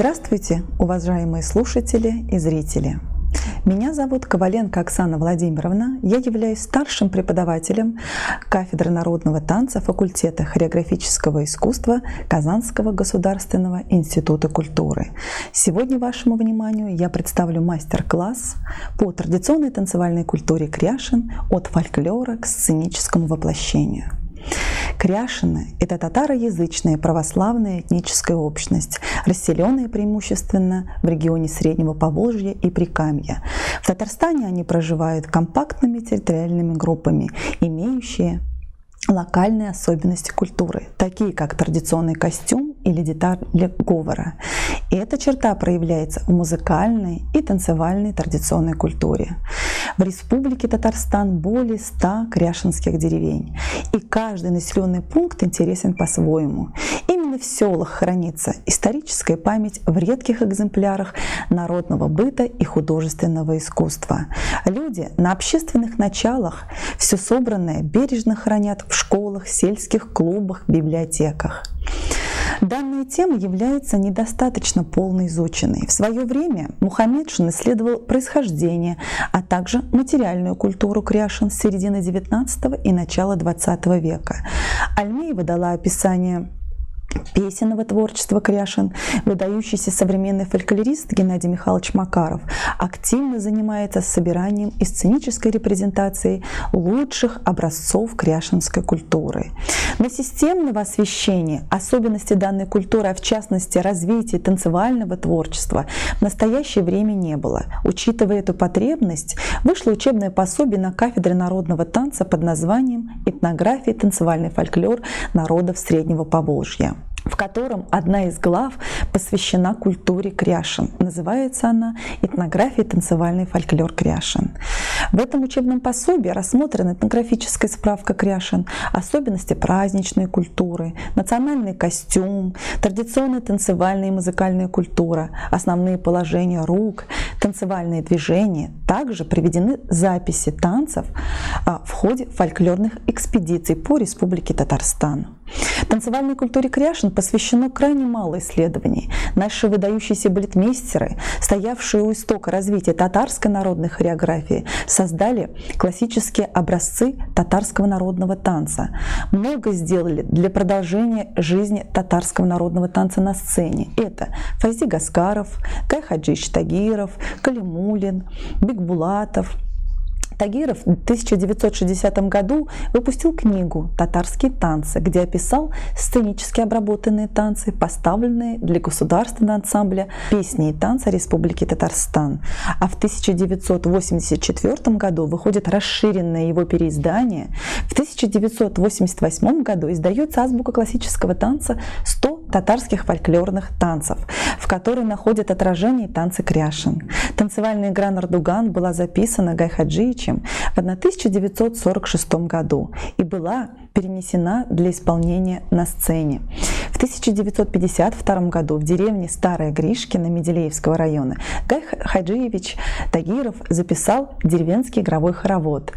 Здравствуйте, уважаемые слушатели и зрители! Меня зовут Коваленко Оксана Владимировна. Я являюсь старшим преподавателем кафедры народного танца факультета хореографического искусства Казанского государственного института культуры. Сегодня вашему вниманию я представлю мастер-класс по традиционной танцевальной культуре кряшен от фольклора к сценическому воплощению. Кряшины – это татароязычная православная этническая общность, расселенная преимущественно в регионе Среднего Поволжья и Прикамья. В Татарстане они проживают компактными территориальными группами, имеющие локальные особенности культуры, такие как традиционный костюм или детали говора. И эта черта проявляется в музыкальной и танцевальной традиционной культуре. В Республике Татарстан более 100 кряшенских деревень, и каждый населенный пункт интересен по-своему. Именно в селах хранится историческая память в редких экземплярах народного быта и художественного искусства. Люди на общественных началах все собранное бережно хранят в школах, сельских клубах, библиотеках. Данная тема является недостаточно полно изученной. В свое время Мухаммедшин исследовал происхождение, а также материальную культуру кряшен с середины XIX и начала XX века. Альмеева дала описание песенного творчества кряшен. Выдающийся современный фольклорист Геннадий Михайлович Макаров активно занимается собиранием и сценической репрезентацией лучших образцов кряшенской культуры. На системного освещения особенности данной культуры, а в частности развития танцевального творчества, в настоящее время не было. Учитывая эту потребность, вышло учебное пособие на кафедре народного танца под названием «Этнография и танцевальный фольклор народов Среднего Поволжья», в котором одна из глав посвящена культуре кряшен. Называется она «Этнография и танцевальный фольклор кряшен». В этом учебном пособии рассмотрена этнографическая справка кряшен, особенности праздничной культуры, национальный костюм, традиционная танцевальная и музыкальная культура, основные положения рук, танцевальные движения. Также приведены записи танцев в ходе фольклорных экспедиций по Республике Татарстан. Танцевальной культуре кряшен посвящено крайне мало исследований. Наши выдающиеся балетмейстеры, стоявшие у истока развития татарской народной хореографии, создали классические образцы татарского народного танца. Много сделали для продолжения жизни татарского народного танца на сцене. Это Файзи Гаскаров, Гайхаджич Тагиров, Калимулин, Бикбулатов. Тагиров в 1960 году выпустил книгу «Татарские танцы», где описал сценически обработанные танцы, поставленные для государственного ансамбля «Песни и танцы Республики Татарстан». А в 1984 году выходит расширенное его переиздание. В 1988 году издается азбука классического танца «100 татарских фольклорных танцев», в которой находят отражение танцы кряшен. Танцевальная игра «Нардуган» была записана Гайхаджиевичем в 1946 году и была перенесена для исполнения на сцене. В 1952 году в деревне Старая Гришкина Менделеевского района Гайхаджиевич Тагиров записал деревенский игровой хоровод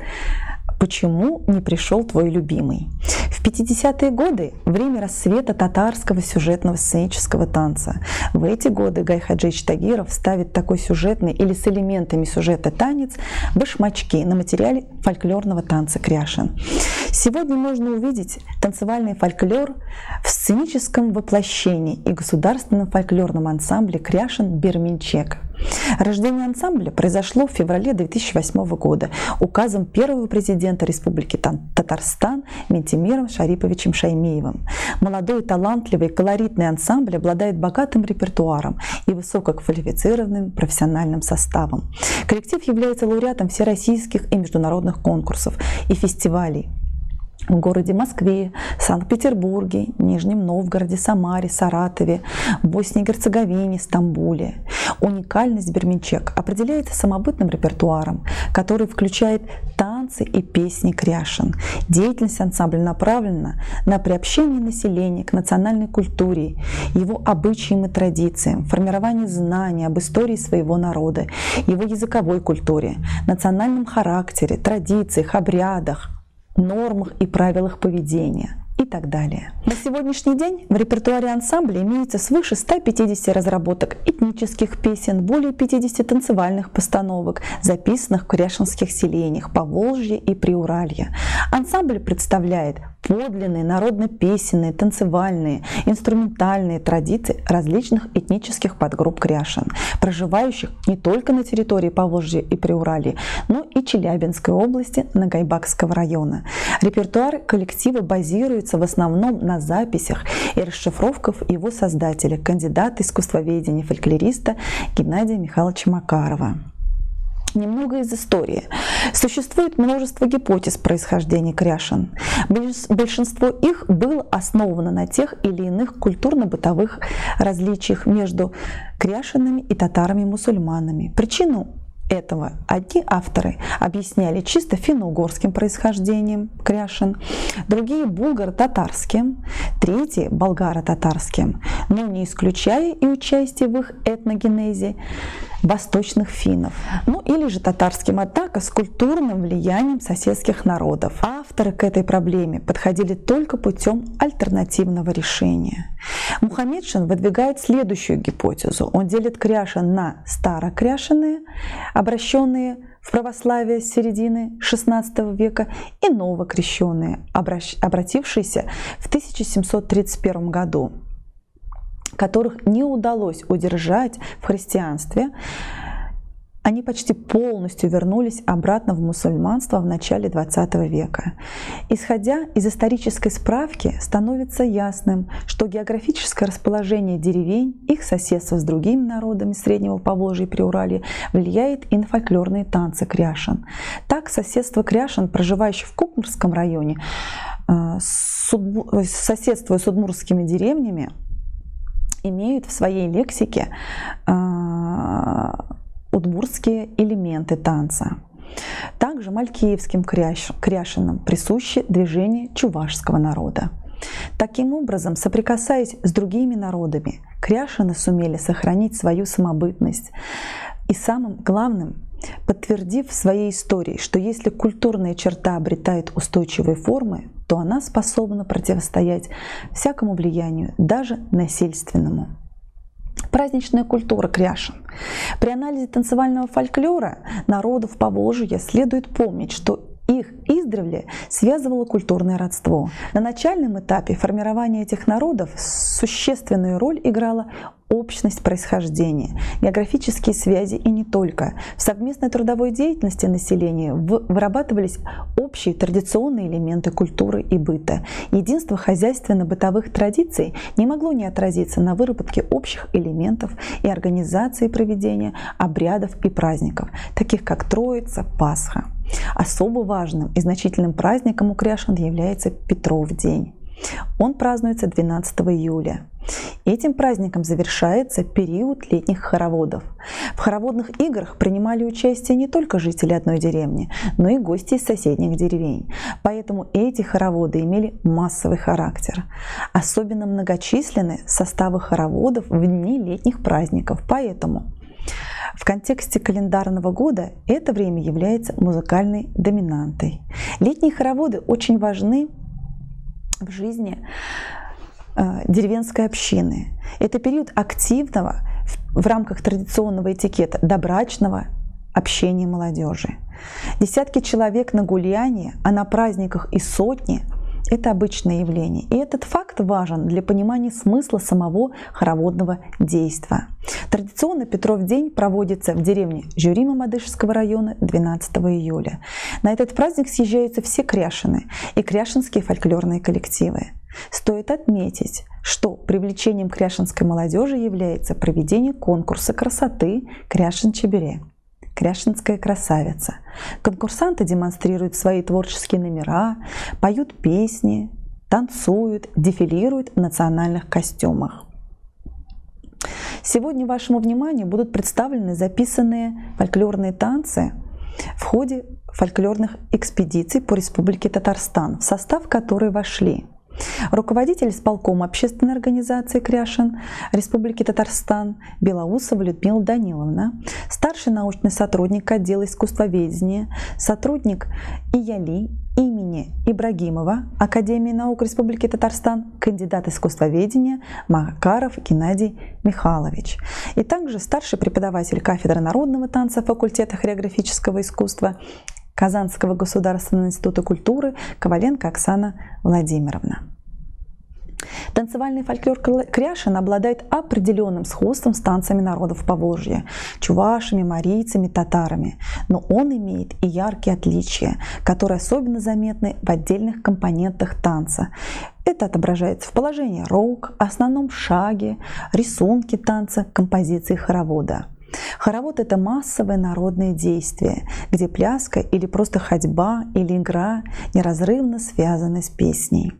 «Почему не пришел твой любимый?». В 50-е годы – время расцвета татарского сюжетного сценического танца. В эти годы Гайхаджиевич Тагиров ставит такой сюжетный или с элементами сюжета танец «Башмачки» на материале фольклорного танца кряшен. Сегодня можно увидеть танцевальный фольклор в сценическом воплощении и государственном фольклорном ансамбле кряшен «Берменчек». Рождение ансамбля произошло в феврале 2008 года указом первого президента Республики Татарстан Ментимиром Шариповичем Шаймеевым. Молодой, талантливый, колоритный ансамбль обладает богатым репертуаром и высококвалифицированным профессиональным составом. Коллектив является лауреатом всероссийских и международных конкурсов и фестивалей в городе Москве, Санкт-Петербурге, Нижнем Новгороде, Самаре, Саратове, Боснии и Герцеговине, Стамбуле. Уникальность Берменчек определяется самобытным репертуаром, который включает танцы и песни кряшен. Деятельность ансамбля направлена на приобщение населения к национальной культуре, его обычаям и традициям, формирование знаний об истории своего народа, его языковой культуре, национальном характере, традициях, обрядах, нормах и правилах поведения. и так далее. На сегодняшний день в репертуаре ансамбля имеется свыше 150 разработок этнических песен, более 50 танцевальных постановок, записанных в кряшинских селениях Поволжья и Приуралья. Ансамбль представляет подлинные народно-песенные, танцевальные, инструментальные традиции различных этнических подгрупп кряшин, проживающих не только на территории Поволжья и Приуралья, но и Челябинской области Нагайбакского района. Репертуар коллектива базируется в основном на записях и расшифровках его создателя, кандидата искусствоведения, фольклориста Геннадия Михайловича Макарова. Немного из истории. Существует множество гипотез происхождения кряшин. Большинство их было основано на тех или иных культурно-бытовых различиях между кряшинами и татарами-мусульманами. Причину этого одни авторы объясняли чисто финно-угорским происхождением кряшин, другие булгаро-татарским, третьи болгаро-татарским, но не исключая и участие в их этногенезе восточных финнов, ну или же татарским, однако с культурным влиянием соседских народов. Авторы к этой проблеме подходили только путем альтернативного решения. Мухаммедшин выдвигает следующую гипотезу. Он делит кряшин на старокряшиные, обращенные в православие с середины XVI века, и новокрещенные, обратившиеся в 1731 году, которых не удалось удержать в христианстве. Они почти полностью вернулись обратно в мусульманство в начале XX века. Исходя из исторической справки, становится ясным, что географическое расположение деревень, их соседство с другими народами Среднего Поволжья и Приуралья влияет и на фольклорные танцы кряшин. Так, соседство кряшин, проживающих в Кукмурском районе, соседствуя с удмуртскими деревнями, имеют в своей лексике удмуртские элементы танца. Также малькиевским кряшинам присуще движение чувашского народа. Таким образом, соприкасаясь с другими народами, кряшины сумели сохранить свою самобытность и, самым главным, подтвердив в своей истории, что если культурная черта обретает устойчивые формы, то она способна противостоять всякому влиянию, даже насильственному. Праздничная культура кряшин. При анализе танцевального фольклора народов Поволжья следует помнить, что их издревле связывало культурное родство. На начальном этапе формирования этих народов существенную роль играла общность происхождения, географические связи и не только. В совместной трудовой деятельности населения вырабатывались общие традиционные элементы культуры и быта. Единство хозяйственно-бытовых традиций не могло не отразиться на выработке общих элементов и организации проведения обрядов и праздников, таких как Троица, Пасха. Особо важным и значительным праздником у кряшин является Петров день. Он празднуется 12 июля. Этим праздником завершается период летних хороводов. В хороводных играх принимали участие не только жители одной деревни, но и гости из соседних деревень. Поэтому эти хороводы имели массовый характер. Особенно многочисленны составы хороводов в дни летних праздников. Поэтому в контексте календарного года это время является музыкальной доминантой. Летние хороводы очень важны в жизни деревенской общины. Это период активного в рамках традиционного этикета добрачного общения молодежи. Десятки человек на гулянии, а на праздниках и сотни – это обычное явление. И этот факт важен для понимания смысла самого хороводного действа. Традиционно Петров день проводится в деревне Жюрима Мадышского района 12 июля. На этот праздник съезжаются все кряшины и кряшинские фольклорные коллективы. Стоит отметить, что привлечением кряшинской молодежи является проведение конкурса красоты «Кряшин-Чебере». Кряшинская красавица. Конкурсанты демонстрируют свои творческие номера, поют песни, танцуют, дефилируют в национальных костюмах. Сегодня вашему вниманию будут представлены записанные фольклорные танцы в ходе фольклорных экспедиций по Республике Татарстан, в состав которой вошли руководитель исполкома общественной организации кряшин Республики Татарстан Белоусова Людмила Даниловна, старший научный сотрудник отдела искусствоведения, сотрудник ИЯЛИ имени имени Ибрагимова Академии наук Республики Татарстан, кандидат искусствоведения Макаров Геннадий Михайлович. И также старший преподаватель кафедры народного танца факультета хореографического искусства Казанского государственного института культуры Коваленко Оксана Владимировна. Танцевальный фольклор Кряшин обладает определенным сходством с танцами народов Поволжья – чувашами, марийцами, татарами. Но он имеет и яркие отличия, которые особенно заметны в отдельных компонентах танца. Это отображается в положении рук, основном шаге, рисунке танца, композиции хоровода. Хоровод – это массовое народное действие, где пляска или просто ходьба или игра неразрывно связаны с песней.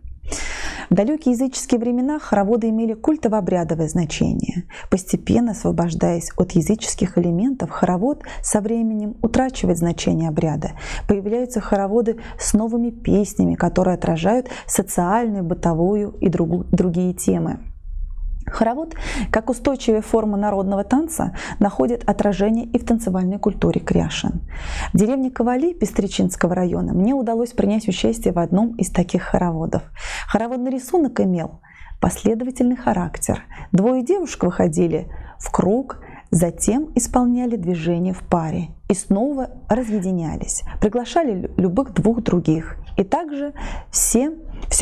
В далекие языческие времена хороводы имели культово-обрядовое значение. Постепенно освобождаясь от языческих элементов, хоровод со временем утрачивает значение обряда. Появляются хороводы с новыми песнями, которые отражают социальную, бытовую и другие темы. Хоровод, как устойчивая форма народного танца, находит отражение и в танцевальной культуре Кряшин. В деревне Ковали Пестричинского района мне удалось принять участие в одном из таких хороводов. Хороводный рисунок имел последовательный характер. Двое девушек выходили в круг, затем исполняли движения в паре и снова разъединялись, приглашали любых двух других. И также все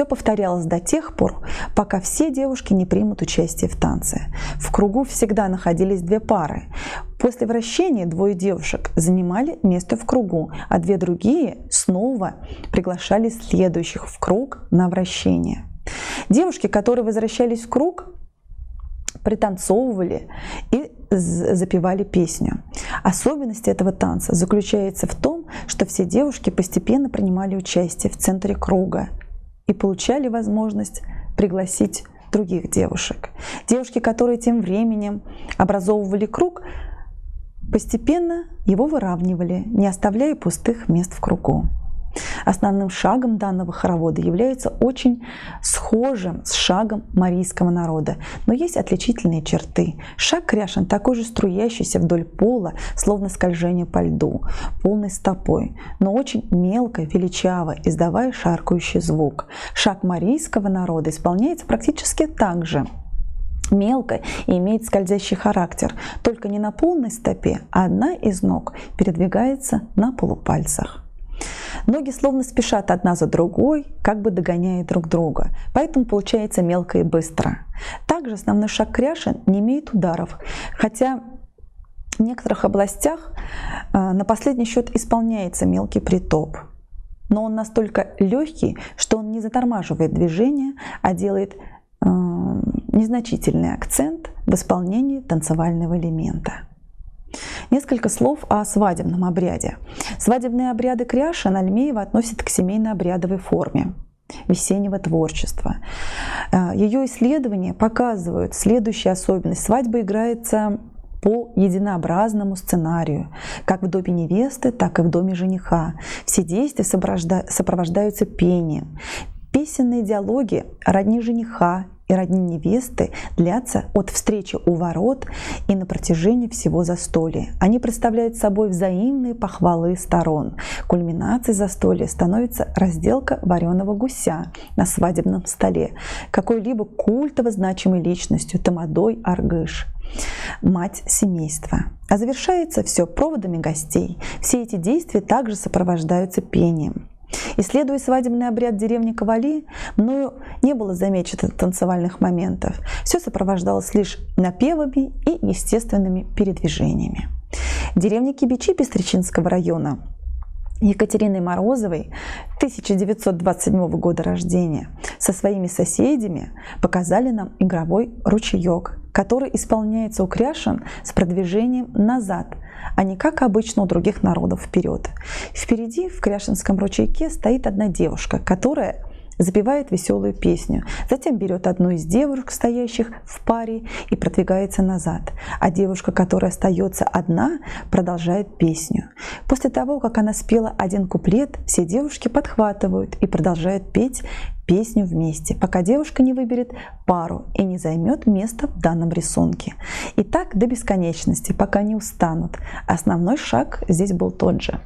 повторялось до тех пор, пока все девушки не примут участие в танце. В кругу всегда находились две пары. После вращения двое девушек занимали место в кругу, а две другие снова приглашали следующих в круг на вращение. Девушки, которые возвращались в круг, пританцовывали и запевали песню. Особенность этого танца заключается в том, что все девушки постепенно принимали участие в центре круга и получали возможность пригласить других девушек. Девушки, которые тем временем образовывали круг, постепенно его выравнивали, не оставляя пустых мест в кругу. Основным шагом данного хоровода является очень схожим с шагом марийского народа, но есть отличительные черты. Шаг Кряшин такой же струящийся вдоль пола, словно скольжение по льду, полной стопой, но очень мелко, величаво, издавая шаркающий звук. Шаг марийского народа исполняется практически так же. Мелко и имеет скользящий характер, только не на полной стопе, а одна из ног передвигается на полупальцах. Ноги словно спешат одна за другой, как бы догоняя друг друга, поэтому получается мелко и быстро. Также основной шаг Кряшин не имеет ударов, хотя в некоторых областях на последний счет исполняется мелкий притоп. Но он настолько легкий, что он не затормаживает движение, а делает незначительный акцент в исполнении танцевального элемента. Несколько слов о свадебном обряде. Свадебные обряды Кряшин Альмеева относят к семейно-обрядовой форме весеннего творчества. Ее исследования показывают следующую особенность. Свадьба играется по единообразному сценарию, как в доме невесты, так и в доме жениха. Все действия сопровождаются пением. Песенные диалоги родни жениха и родни невесты длятся от встречи у ворот и на протяжении всего застолья. Они представляют собой взаимные похвалы сторон. Кульминацией застолья становится разделка вареного гуся на свадебном столе какой-либо культово значимой личностью тамадой Аргыш, мать семейства. А завершается все проводами гостей. Все эти действия также сопровождаются пением. Исследуя свадебный обряд деревни Ковали, мною не было замечено танцевальных моментов. Все сопровождалось лишь напевами и естественными передвижениями. В деревне Кибичи Пестричинского района Екатериной Морозовой 1927 года рождения со своими соседями показали нам игровой ручеек, который исполняется у Кряшин с продвижением назад, а не как обычно у других народов вперед. Впереди в кряшинском ручейке стоит одна девушка, которая запевает веселую песню, затем берет одну из девушек, стоящих в паре, и продвигается назад, а девушка, которая остается одна, продолжает песню. После того, как она спела один куплет, все девушки подхватывают и продолжают петь песню вместе, пока девушка не выберет пару и не займет место в данном рисунке. И так до бесконечности, пока не устанут. Основной шаг здесь был тот же.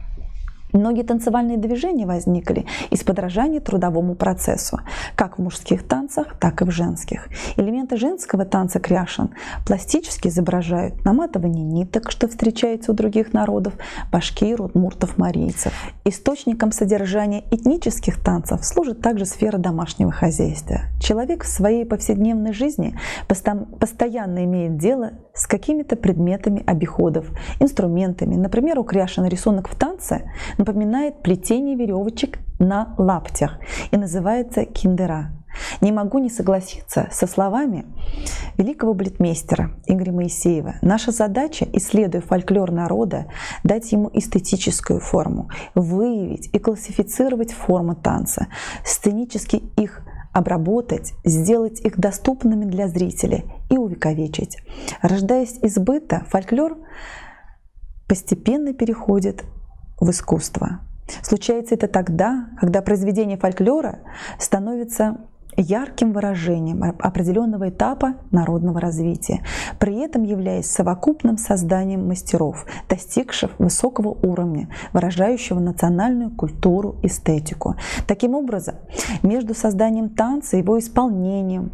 Многие танцевальные движения возникли из подражания трудовому процессу, как в мужских танцах, так и в женских. Элементы женского танца кряшен пластически изображают наматывание ниток, что встречается у других народов – башкир, удмуртов, марийцев. Источником содержания этнических танцев служит также сфера домашнего хозяйства. Человек в своей повседневной жизни постоянно имеет дело с какими-то предметами обиходов, инструментами. Например, у кряшен рисунок в танце напоминает плетение веревочек на лаптях и называется киндера. Не могу не согласиться со словами великого балетмейстера Игоря Моисеева. Наша задача, исследуя фольклор народа, дать ему эстетическую форму, выявить и классифицировать формы танца, сценически их обработать, сделать их доступными для зрителей и увековечить. Рождаясь из быта, фольклор постепенно переходит в искусство. Случается это тогда, когда произведение фольклора становится ярким выражением определенного этапа народного развития, при этом являясь совокупным созданием мастеров, достигших высокого уровня, выражающего национальную культуру, эстетику. Таким образом, между созданием танца, его исполнением,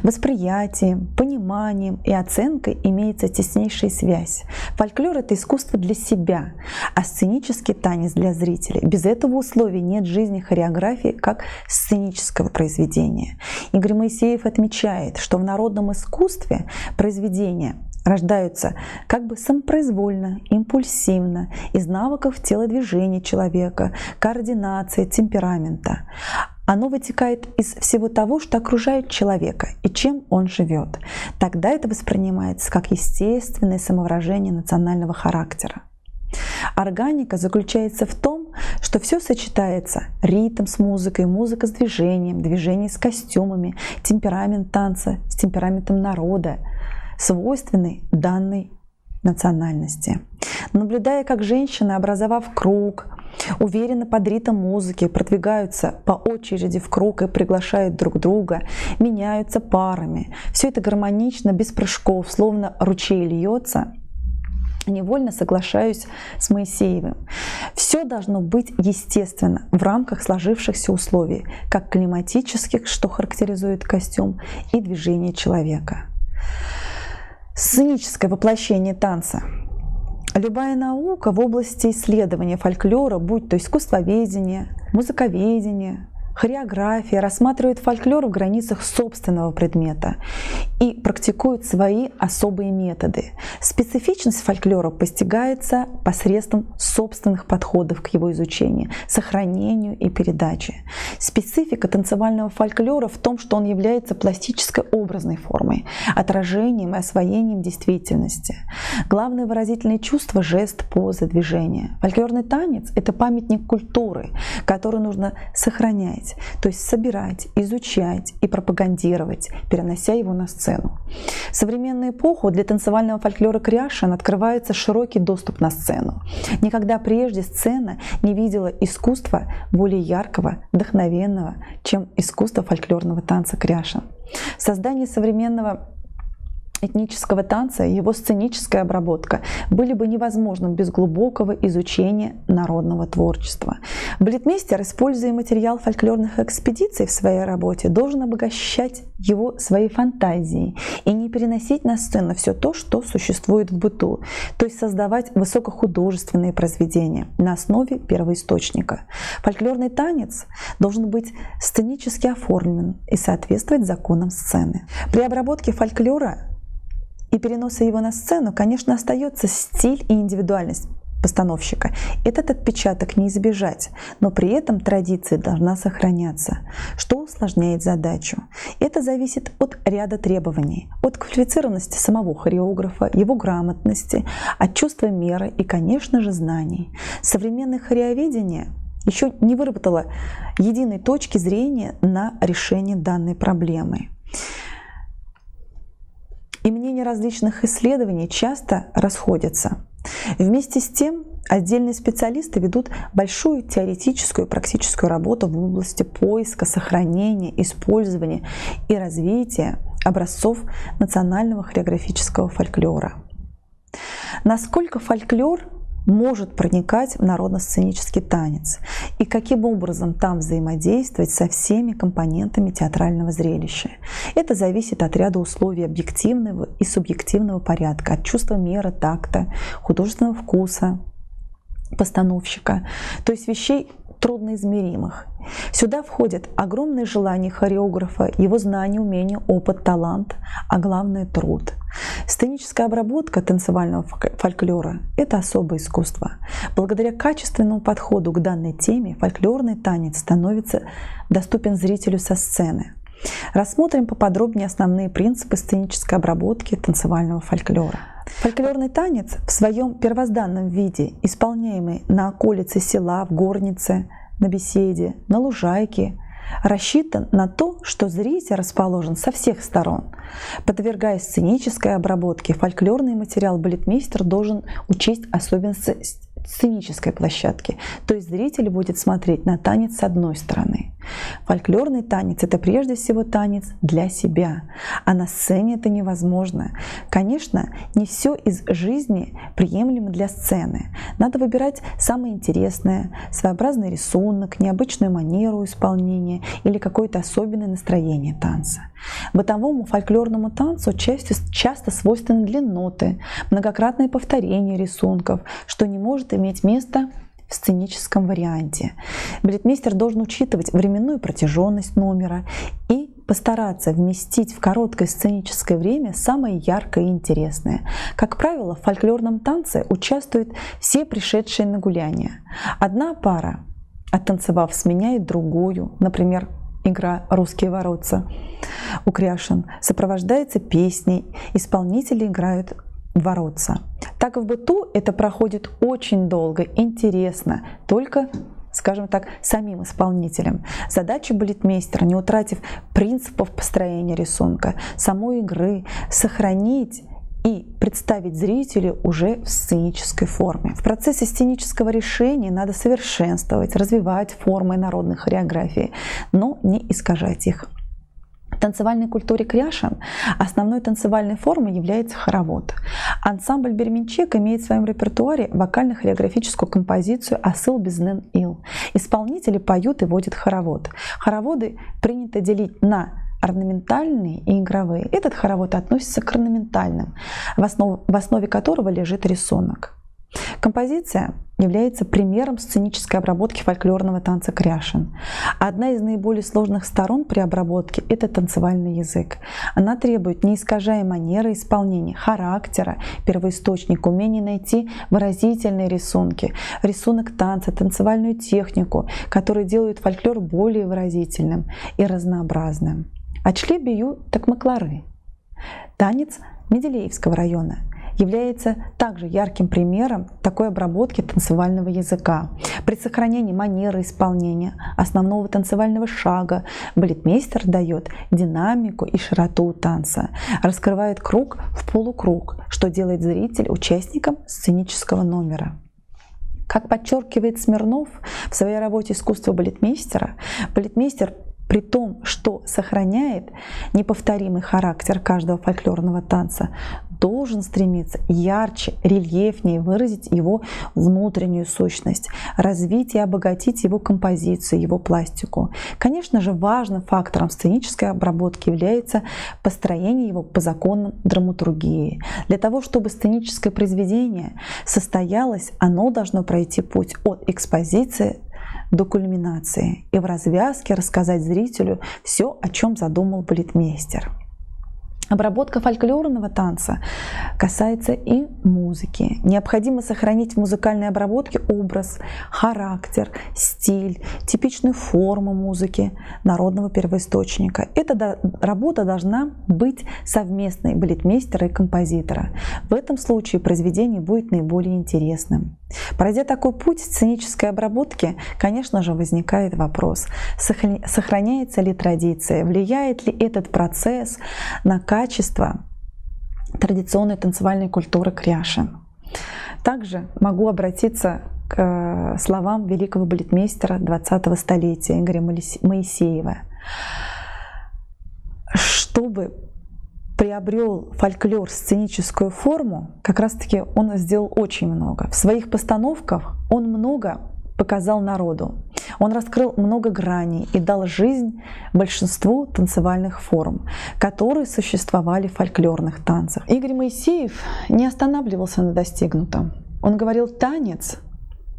восприятием, пониманием и оценкой имеется теснейшая связь. Фольклор — это искусство для себя, а сценический танец для зрителей. Без этого условия нет жизни хореографии как сценического произведения. Игорь Моисеев отмечает, что в народном искусстве произведения рождаются как бы самопроизвольно, импульсивно, из навыков телодвижения человека, координации, темперамента. Оно вытекает из всего того, что окружает человека и чем он живет. Тогда это воспринимается как естественное самовыражение национального характера. Органика заключается в том, что все сочетается: ритм с музыкой, музыка с движением, движение с костюмами, темперамент танца с темпераментом народа, свойственный данной национальности. Наблюдая, как женщины, образовав круг, уверенно под ритм музыки продвигаются по очереди в круг и приглашают друг друга, меняются парами, все это гармонично, без прыжков, словно ручей льется, невольно соглашаюсь с Моисеевым. Все должно быть естественно в рамках сложившихся условий, как климатических, что характеризует костюм, и движение человека. Сценическое воплощение танца. Любая наука в области исследования фольклора, будь то искусствоведение, музыковедение, хореография, рассматривает фольклор в границах собственного предмета и практикует свои особые методы. Специфичность фольклора постигается посредством собственных подходов к его изучению, сохранению и передаче. Специфика танцевального фольклора в том, что он является пластической образной формой, отражением и освоением действительности. Главное выразительное чувство — жест, поза, движение. Фольклорный танец — это памятник культуры, который нужно сохранять, то есть собирать, изучать и пропагандировать, перенося его на сцену. В современную эпоху для танцевального фольклора кряшен открывается широкий доступ на сцену. Никогда прежде сцена не видела искусства более яркого, вдохновенного, чем искусство фольклорного танца кряшен. Создание современного этнического танца и его сценическая обработка были бы невозможным без глубокого изучения народного творчества. Балетмейстер, используя материал фольклорных экспедиций в своей работе, должен обогащать его своей фантазией и не переносить на сцену все то, что существует в быту, то есть создавать высокохудожественные произведения на основе первоисточника. Фольклорный танец должен быть сценически оформлен и соответствовать законам сцены. При обработке фольклора и переноса его на сцену, конечно, остается стиль и индивидуальность постановщика. Этот отпечаток не избежать, но при этом традиция должна сохраняться, что усложняет задачу. Это зависит от ряда требований, от квалифицированности самого хореографа, его грамотности, от чувства меры и, конечно же, знаний. Современное хореоведение еще не выработало единой точки зрения на решение данной проблемы. И мнения различных исследований часто расходятся. Вместе с тем, отдельные специалисты ведут большую теоретическую и практическую работу в области поиска, сохранения, использования и развития образцов национального хореографического фольклора. Насколько фольклор может проникать в народно-сценический танец и каким образом там взаимодействовать со всеми компонентами театрального зрелища. Это зависит от ряда условий объективного и субъективного порядка, от чувства меры, такта, художественного вкуса постановщика, то есть вещей трудноизмеримых. Сюда входят огромное желание хореографа, его знания, умения, опыт, талант, а главное — труд. Сценическая обработка танцевального фольклора — это особое искусство. Благодаря качественному подходу к данной теме фольклорный танец становится доступен зрителю со сцены. Рассмотрим поподробнее основные принципы сценической обработки танцевального фольклора. Фольклорный танец в своем первозданном виде, исполняемый на околице села, в горнице, на беседе, на лужайке, рассчитан на то, что зритель расположен со всех сторон. Подвергая сценической обработке, фольклорный материал балетмейстер должен учесть особенности сценической площадки, то есть зритель будет смотреть на танец с одной стороны. Фольклорный танец — это прежде всего танец для себя, а на сцене это невозможно. Конечно, не все из жизни приемлемо для сцены. Надо выбирать самое интересное, своеобразный рисунок, необычную манеру исполнения или какое-то особенное настроение танца. Бытовому фольклорному танцу часто свойственны длинноты, многократное повторение рисунков, что не может иметь место в сценическом варианте. Балетмейстер должен учитывать временную протяженность номера и постараться вместить в короткое сценическое время самое яркое и интересное. Как правило, в фольклорном танце участвуют все пришедшие на гуляние. Одна пара, оттанцевав, сменяет другую, например, игра «Русские воротца» у Кряшин сопровождается песней, исполнители играют воротца. Так в быту это проходит очень долго, интересно, только, скажем так, самим исполнителям. Задача балетмейстера, не утратив принципов построения рисунка, самой игры, сохранить и представить зрителю уже в сценической форме. В процессе сценического решения надо совершенствовать, развивать формы народной хореографии, но не искажать их. В танцевальной культуре Кряшин основной танцевальной формой является хоровод. Ансамбль «Берменчек» имеет в своем репертуаре вокально-хореографическую композицию «Асыл безнен ил». Исполнители поют и водят хоровод. Хороводы принято делить на орнаментальные и игровые. Этот хоровод относится к орнаментальным, в основе которого лежит рисунок. Композиция является примером сценической обработки фольклорного танца Кряшин. Одна из наиболее сложных сторон при обработке – это танцевальный язык. Она требует, не искажая манеры исполнения, характера, первоисточника, умения найти выразительные рисунки, рисунок танца, танцевальную технику, которые делают фольклор более выразительным и разнообразным. Ачле бию такмаклары. Танец Менделеевского района является также ярким примером такой обработки танцевального языка. При сохранении манеры исполнения основного танцевального шага балетмейстер дает динамику и широту танца, раскрывает круг в полукруг, что делает зрителя участником сценического номера. Как подчеркивает Смирнов в своей работе «Искусство балетмейстера», балетмейстер при том, что сохраняет неповторимый характер каждого фольклорного танца, должен стремиться ярче, рельефнее выразить его внутреннюю сущность, развить и обогатить его композицию, его пластику. Конечно же, важным фактором сценической обработки является построение его по законам драматургии. Для того, чтобы сценическое произведение состоялось, оно должно пройти путь от экспозиции до кульминации и в развязке рассказать зрителю все, о чем задумал балетмейстер. Обработка фольклорного танца касается и музыки. Необходимо сохранить в музыкальной обработке образ, характер, стиль, типичную форму музыки народного первоисточника. Эта работа должна быть совместной балетмейстера и композитора. В этом случае произведение будет наиболее интересным. Пройдя такой путь сценической обработки, конечно же, возникает вопрос, сохраняется ли традиция, влияет ли этот процесс на качество традиционной танцевальной культуры Кряшин. Также могу обратиться к словам великого балетмейстера 20-го столетия Игоря Моисеева. Чтобы приобрел фольклор сценическую форму, как раз-таки он сделал очень много. В своих постановках он много показал народу. Он раскрыл много граней и дал жизнь большинству танцевальных форм, которые существовали в фольклорных танцах. Игорь Моисеев не останавливался на достигнутом. Он говорил, танец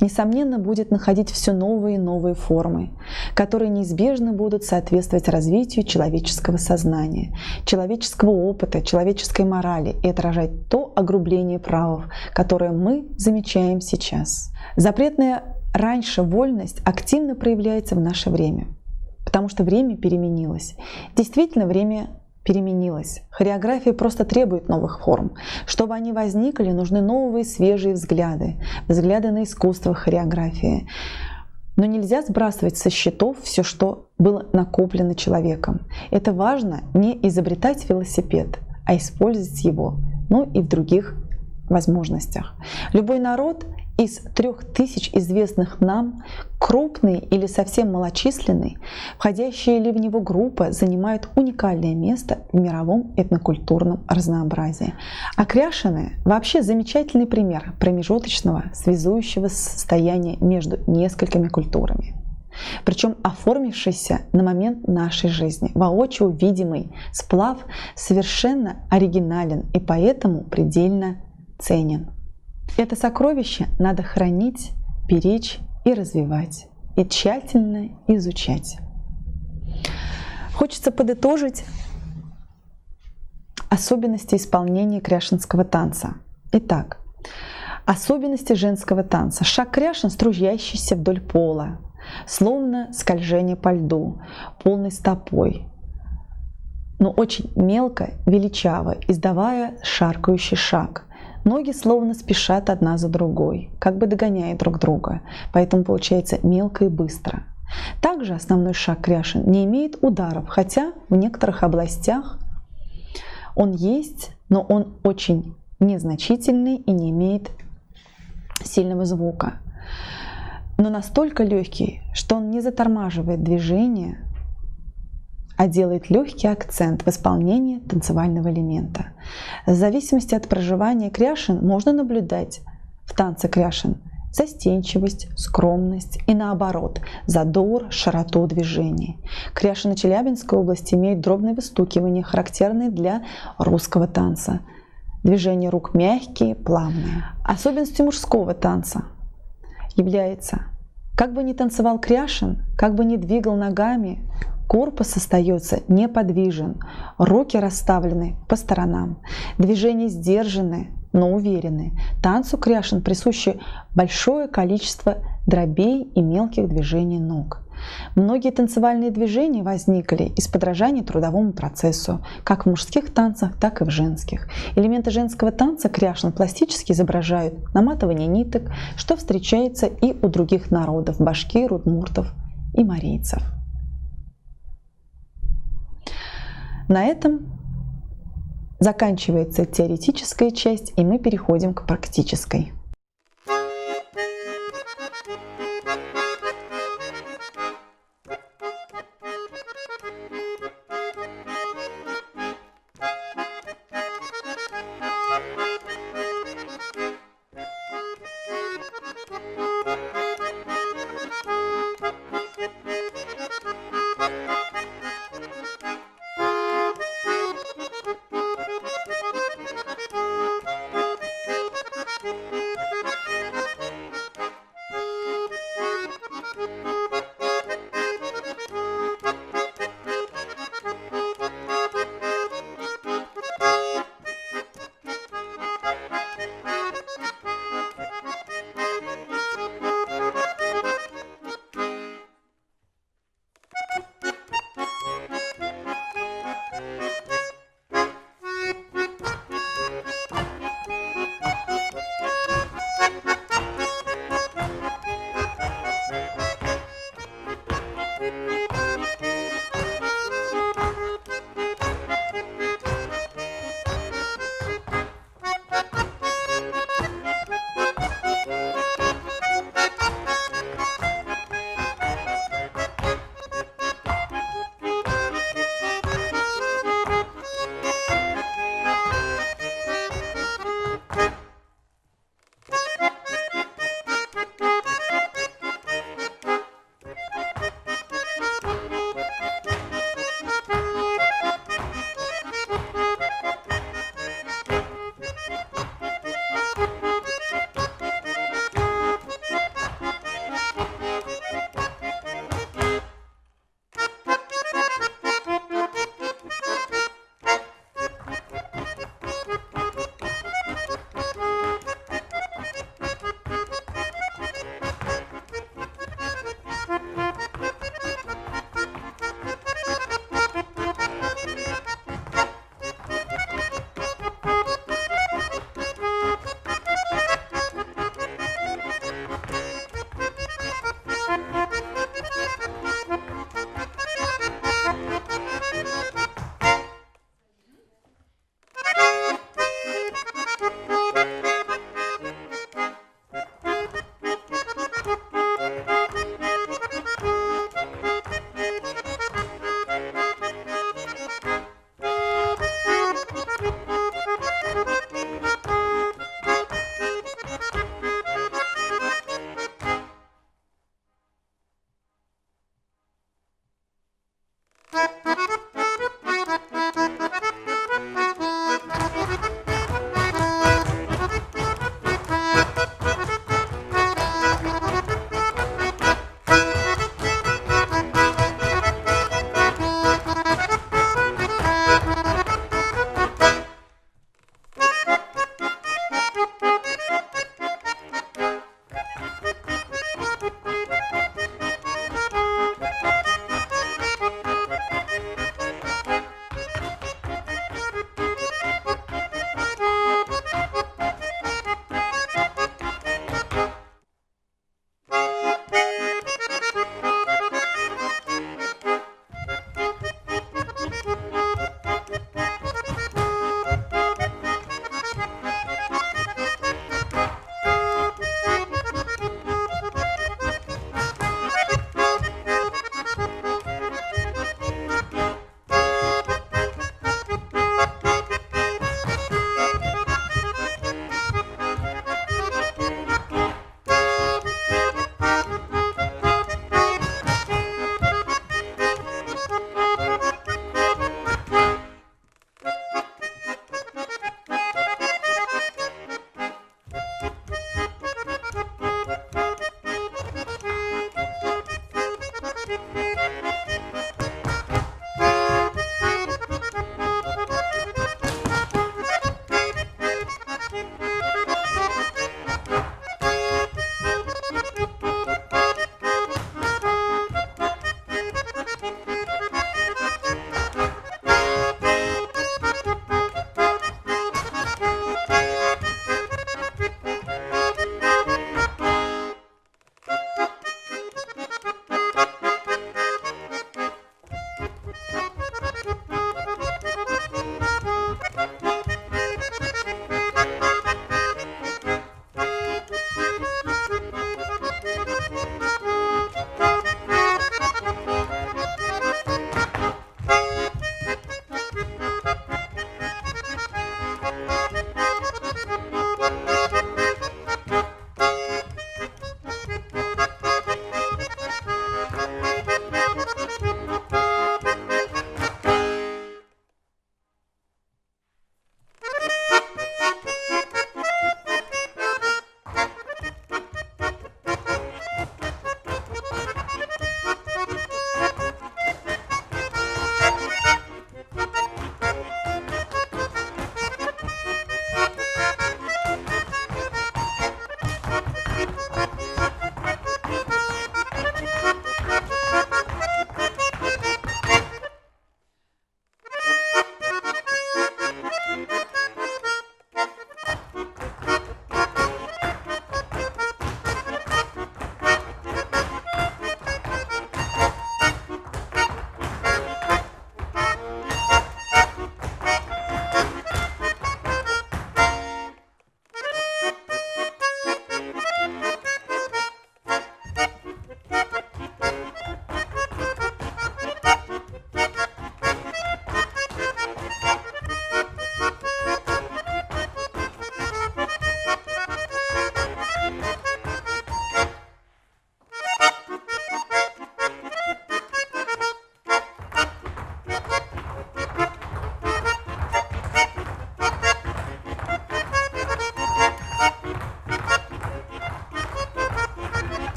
несомненно, будет находить все новые и новые формы, которые неизбежно будут соответствовать развитию человеческого сознания, человеческого опыта, человеческой морали и отражать то огрубление правов, которое мы замечаем сейчас. Запретная раньше вольность активно проявляется в наше время, потому что время переменилось. Действительно, время переменилось. Хореография просто требует новых форм. Чтобы они возникли, нужны новые свежие взгляды, взгляды на искусство хореографии. Но нельзя сбрасывать со счетов все, что было накоплено человеком. Это важно не изобретать велосипед, а использовать его, но и в других возможностях. Любой народ из 3000 известных нам, крупный или совсем малочисленный, входящие ли в него группы занимают уникальное место в мировом этнокультурном разнообразии. А кряшены вообще замечательный пример промежуточного, связующего состояния между несколькими культурами. Причем оформившийся на момент нашей жизни, воочию видимый сплав совершенно оригинален и поэтому предельно ценен. Это сокровище надо хранить, беречь и развивать, и тщательно изучать. Хочется подытожить особенности исполнения кряшенского танца. Итак, особенности женского танца. Шаг кряшен, струящийся вдоль пола, словно скольжение по льду, полной стопой, но очень мелко, величаво, издавая шаркающий шаг. Ноги словно спешат одна за другой, как бы догоняя друг друга, поэтому получается мелко и быстро. Также основной шаг кряшен не имеет ударов, хотя в некоторых областях он есть, но он очень незначительный и не имеет сильного звука. Но настолько легкий, что он не затормаживает движение, а делает легкий акцент в исполнении танцевального элемента. В зависимости от проживания кряшен можно наблюдать в танце кряшен застенчивость, скромность и наоборот, задор, широту движений. Кряшены Челябинской области имеют дробные выстукивания, характерные для русского танца. Движения рук мягкие, плавные. Особенностью мужского танца является, как бы ни танцевал кряшен, как бы ни двигал ногами, корпус остается неподвижен, руки расставлены по сторонам, движения сдержаны, но уверены. Танцу кряшен присуще большое количество дробей и мелких движений ног. Многие танцевальные движения возникли из подражания трудовому процессу, как в мужских танцах, так и в женских. Элементы женского танца кряшен пластически изображают наматывание ниток, что встречается и у других народов – башкир, удмуртов и марийцев. На этом заканчивается теоретическая часть, и мы переходим к практической.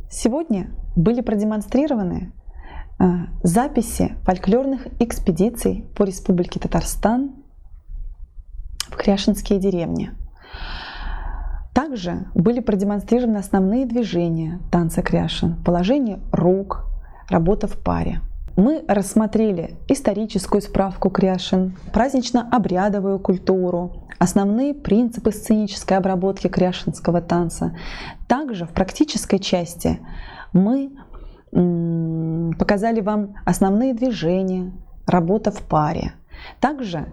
Сегодня были продемонстрированы записи фольклорных экспедиций по Республике Татарстан в кряшинские деревни. Также были продемонстрированы основные движения танца кряшин, положение рук, работа в паре. Мы рассмотрели историческую справку кряшин, празднично-обрядовую культуру, основные принципы сценической обработки кряшинского танца. Также в практической части мы показали вам основные движения, работа в паре. Также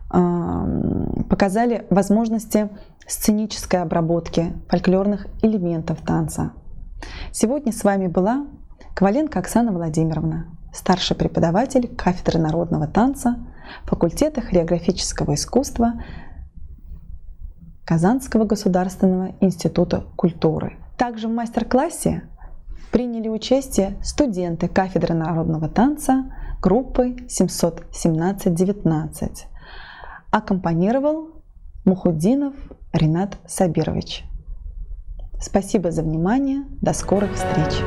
показали возможности сценической обработки фольклорных элементов танца. Сегодня с вами была Коваленко Оксана Владимировна, старший преподаватель кафедры народного танца факультета хореографического искусства Казанского государственного института культуры. Также в мастер-классе приняли участие студенты кафедры народного танца группы 717-19. Аккомпанировал Мухуддинов Ринат Сабирович. Спасибо за внимание. До скорых встреч!